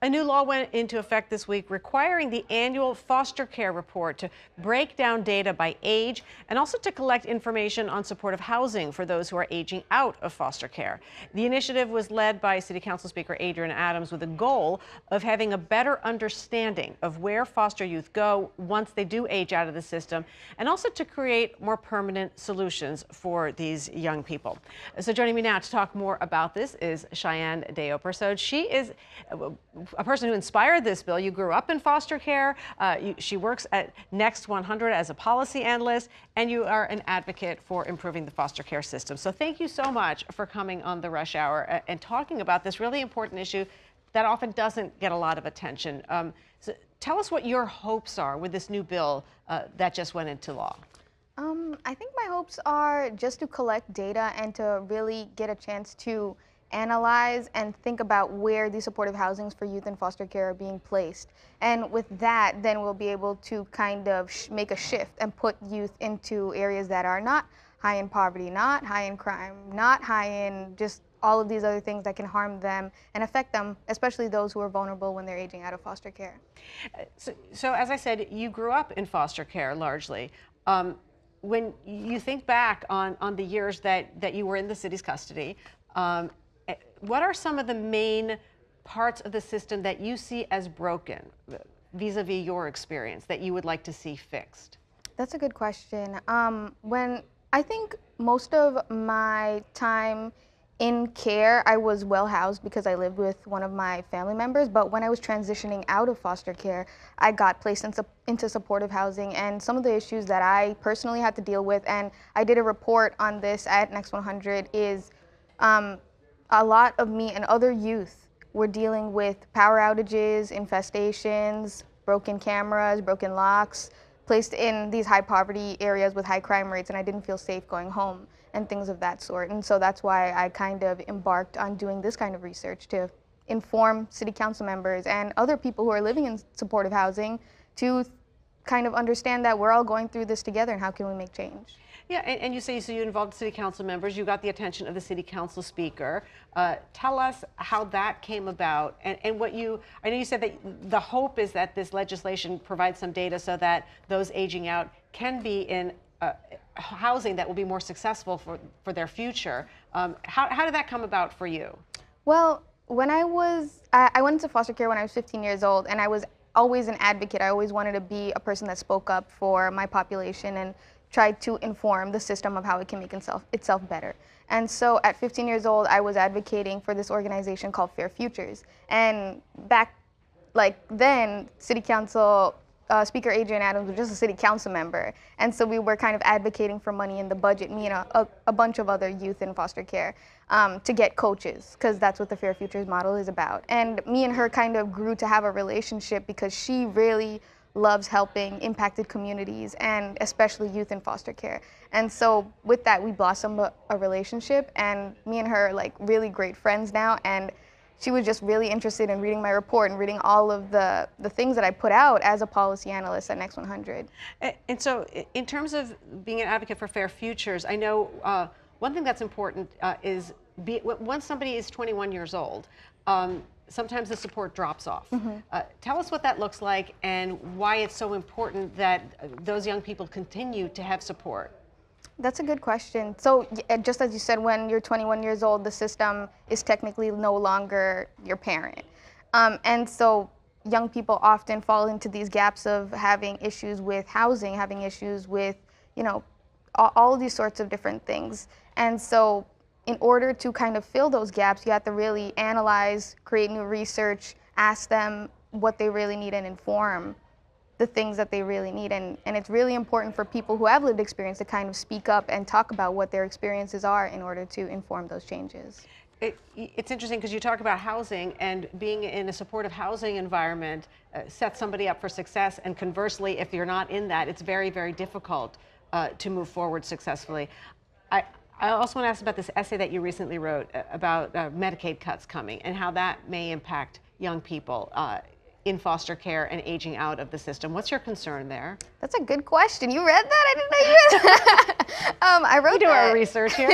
A new law went into effect this week requiring the annual foster care report to break down data by age and also to collect information on supportive housing for those who are aging out of foster care. The initiative was led by City Council Speaker Adrienne Adams with a goal of having a better understanding of where foster youth go once they do age out of the system, and also to create more permanent solutions for these young people. So joining me now to talk more about this is Cheyanne Deopersaud. She is a person who inspired this bill. You grew up in foster care. She works at NY1 as a policy analyst, and you are an advocate for improving the foster care system. So thank you so much for coming on the Rush Hour and talking about this really important issue that often doesn't get a lot of attention. So tell us what your hopes are with this new bill that just went into law. I think my hopes are just to collect data and to really get a chance to analyze and think about where these supportive housings for youth in foster care are being placed. And with that, then we'll be able to kind of make a shift and put youth into areas that are not high in poverty, not high in crime, not high in just all of these other things that can harm them and affect them, especially those who are vulnerable when they're aging out of foster care. So as I said, you grew up in foster care largely. When you think back on the years that you were in the city's custody, what are some of the main parts of the system that you see as broken vis-a-vis your experience that you would like to see fixed? That's a good question. When I think most of my time in care, I was well housed because I lived with one of my family members, but when I was transitioning out of foster care, I got placed into supportive housing, and some of the issues that I personally had to deal with, and I did a report on this at NY1, is a lot of me and other youth were dealing with power outages, infestations, broken cameras, broken locks, placed in these high poverty areas with high crime rates, and I didn't feel safe going home and things of that sort. And so that's why I kind of embarked on doing this kind of research to inform city council members and other people who are living in supportive housing to kind of understand that we're all going through this together and how can we make change. Yeah, and you say so you involved city council members, you got the attention of the city council speaker. Tell us how that came about and what I know you said that the hope is that this legislation provides some data so that those aging out can be in housing that will be more successful for their future. How did that come about for you? Well, when I went into foster care when I was 15 years old, and I was always an advocate. I always wanted to be a person that spoke up for my population and tried to inform the system of how it can make itself better. And so at 15 years old, I was advocating for this organization called Fair Futures. And back then, City Council Speaker Adrienne Adams was just a city council member. And so we were kind of advocating for money in the budget, me and a bunch of other youth in foster care, to get coaches, because that's what the Fair Futures model is about. And me and her kind of grew to have a relationship because she really loves helping impacted communities and especially youth in foster care. And so with that, we blossomed a relationship, and me and her are like really great friends now. And she was just really interested in reading my report and reading all of the things that I put out as a policy analyst at NY1. And so in terms of being an advocate for fair futures, I know one thing that's important is once somebody is 21 years old, sometimes the support drops off. Tell us what that looks like and why it's so important that those young people continue to have support. That's a good question. So just as you said, when you're 21 years old, the system is technically no longer your parent. And so young people often fall into these gaps of having issues with housing, having issues with, all these sorts of different things. And so in order to kind of fill those gaps, you have to really analyze, create new research, ask them what they really need, and inform the things that they really need. And it's really important for people who have lived experience to kind of speak up and talk about what their experiences are in order to inform those changes. It's interesting because you talk about housing, and being in a supportive housing environment sets somebody up for success, and conversely, if you're not in that, it's very, very difficult to move forward successfully. I also want to ask about this essay that you recently wrote about Medicaid cuts coming and how that may impact young people. in foster care and aging out of the system. What's your concern there? That's a good question. You read that? I didn't know you read that. I wrote we do that. Our research here.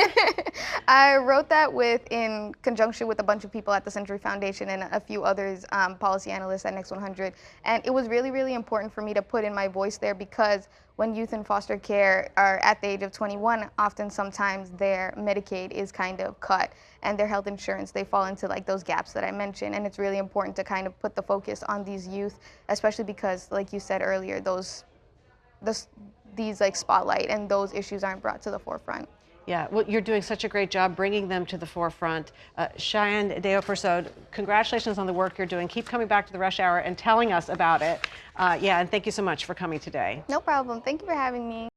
I wrote that in conjunction with a bunch of people at the Century Foundation and a few others, policy analysts at Next 100. And it was really, really important for me to put in my voice there, because when youth in foster care are at the age of 21, sometimes their Medicaid is kind of cut, and their health insurance, they fall into like those gaps that I mentioned. And it's really important to kind of put the focus on these youth, especially because, like you said earlier, these like spotlight and those issues aren't brought to the forefront. Yeah, well, you're doing such a great job bringing them to the forefront. Cheyanne Deopersaud, congratulations on the work you're doing. Keep coming back to the Rush Hour and telling us about it. Yeah, and thank you so much for coming today. No problem. Thank you for having me.